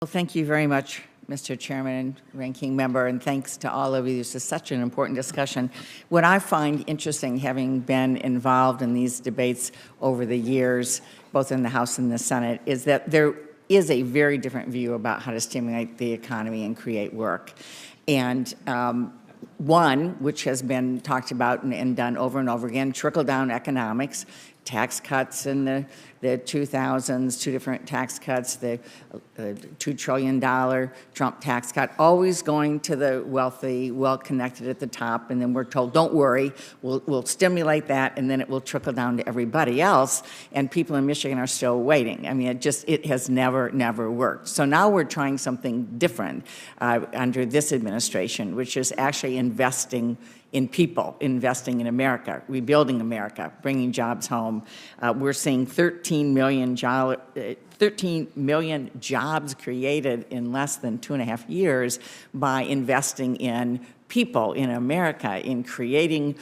Well, thank you very much, Mr. Chairman and Ranking Member, and thanks to all of you. This is such an important discussion. What I find interesting, having been involved in these debates over the years, both in the House and the Senate, is that there is a very different view about how to stimulate the economy and create work. And one, which has been talked about and done over and over again, trickle-down economics, tax cuts in the 2000s, two different tax cuts, the $2 trillion Trump tax cut, always going to the wealthy, well-connected at the top, and then we're told, don't worry, we'll stimulate that, and then it will trickle down to everybody else, and people in Michigan are still waiting. I mean, it has never worked. So now we're trying something different under this administration, which is actually investing in people, investing in America, rebuilding America, bringing jobs home. We're seeing 13 million jobs created in less than 2.5 years by investing in people in America, in creating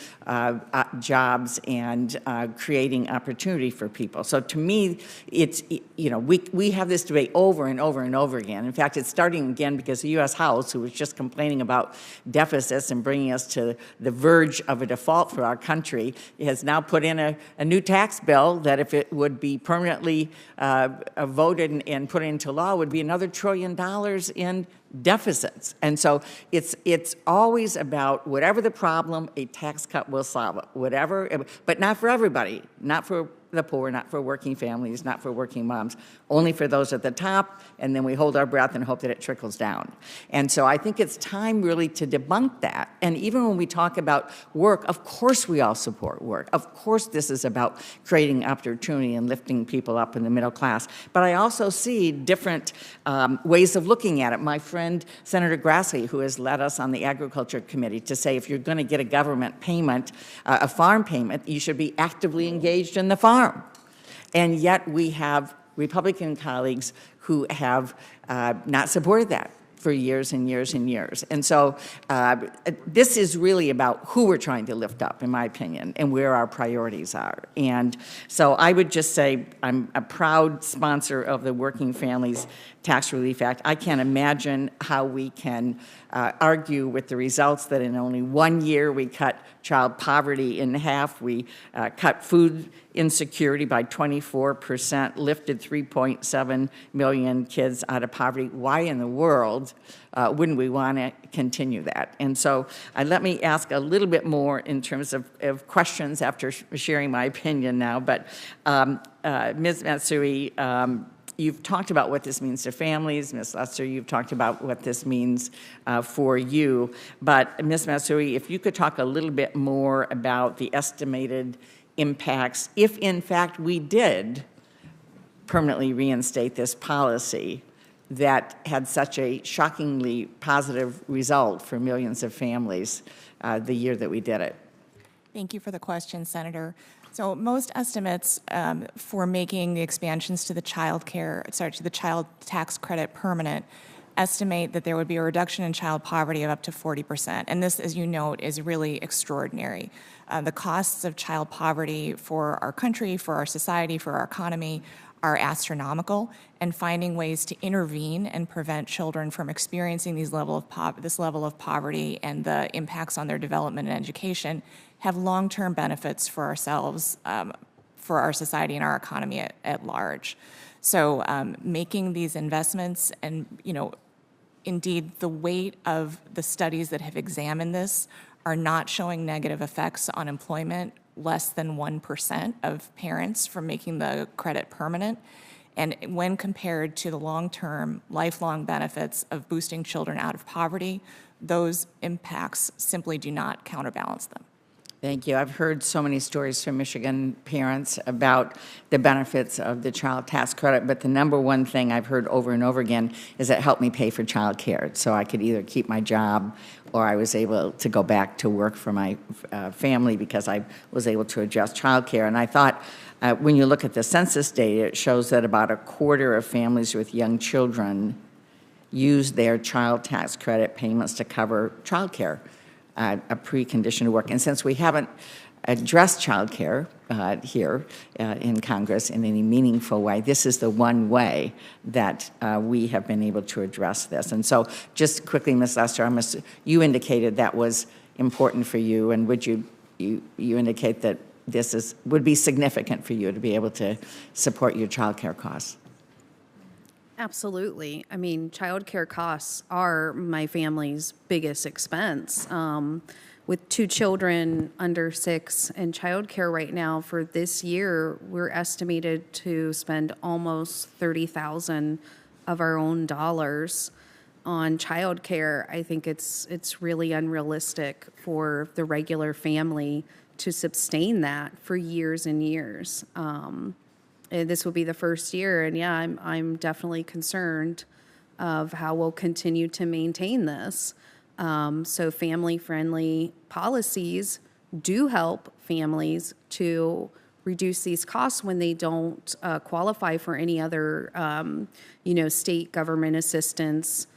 jobs and creating opportunity for people. So to me, it's, you know, we have this debate over and over and over again. In fact, it's starting again because the U.S. House, who was just complaining about deficits and bringing us to the verge of a default for our country, has now put in a new tax bill that, if it would be permanently voted and put into law, would be another $1 trillion in deficits. And so it's always about whatever the problem, a tax cut will solve it. Whatever, but not for everybody, not for the poor, not for working families, not for working moms, only for those at the top, and then we hold our breath and hope that it trickles down. And so I think it's time really to debunk that. And even when we talk about work, of course we all support work. Of course this is about creating opportunity and lifting people up in the middle class. But I also see different ways of looking at it. My friend, Senator Grassley, who has led us on the Agriculture Committee, to say if you're going to get a government payment, a farm payment, you should be actively engaged in the farm. And yet we have Republican colleagues who have not supported that for years and years and years. And so this is really about who we're trying to lift up, in my opinion, and where our priorities are. And so I would just say I'm a proud sponsor of the Working Families Tax Relief Act. I can't imagine how we can argue with the results that in only 1 year we cut child poverty in half, we cut food insecurity by 24%, lifted 3.7 million kids out of poverty. Why in the world wouldn't we want to continue that? And so let me ask a little bit more in terms of questions after sharing my opinion now. But Ms. Matsui, you've talked about what this means to families. Ms. Lester, you've talked about what this means for you. But Ms. Matsui, if you could talk a little bit more about the estimated impacts, if in fact we did permanently reinstate this policy that had such a shockingly positive result for millions of families the year that we did it. Thank you for the question, Senator. So most estimates for making the expansions to the child tax credit permanent estimate that there would be a reduction in child poverty of up to 40%. And this, as you note, is really extraordinary. The costs of child poverty for our country, for our society, for our economy are astronomical, and finding ways to intervene and prevent children from experiencing this level of poverty and the impacts on their development and education have long-term benefits for ourselves, for our society and our economy at large. So making these investments, and indeed the weight of the studies that have examined this are not showing negative effects on employment, less than 1% of parents from making the credit permanent. And when compared to the long-term, lifelong benefits of boosting children out of poverty, those impacts simply do not counterbalance them. Thank you. I've heard so many stories from Michigan parents about the benefits of the child tax credit, but the number one thing I've heard over and over again is it helped me pay for child care. So I could either keep my job or I was able to go back to work for my family because I was able to adjust child care. And I thought, when you look at the census data, it shows that about a quarter of families with young children use their child tax credit payments to cover child care. A precondition to work. And since we haven't address childcare here in Congress in any meaningful way, this is the one way that we have been able to address this. And so just quickly, Ms. Lester, you indicated that was important for you, and would you indicate that this would be significant for you to be able to support your childcare costs? Absolutely. I mean, childcare costs are my family's biggest expense. With 2 children under 6 and childcare right now for this year, we're estimated to spend almost $30,000 of our own dollars on childcare. I think it's really unrealistic for the regular family to sustain that for years and years. And this will be the first year, and yeah, I'm definitely concerned of how we'll continue to maintain this. So family-friendly policies do help families to reduce these costs when they don't qualify for any other, state government assistance.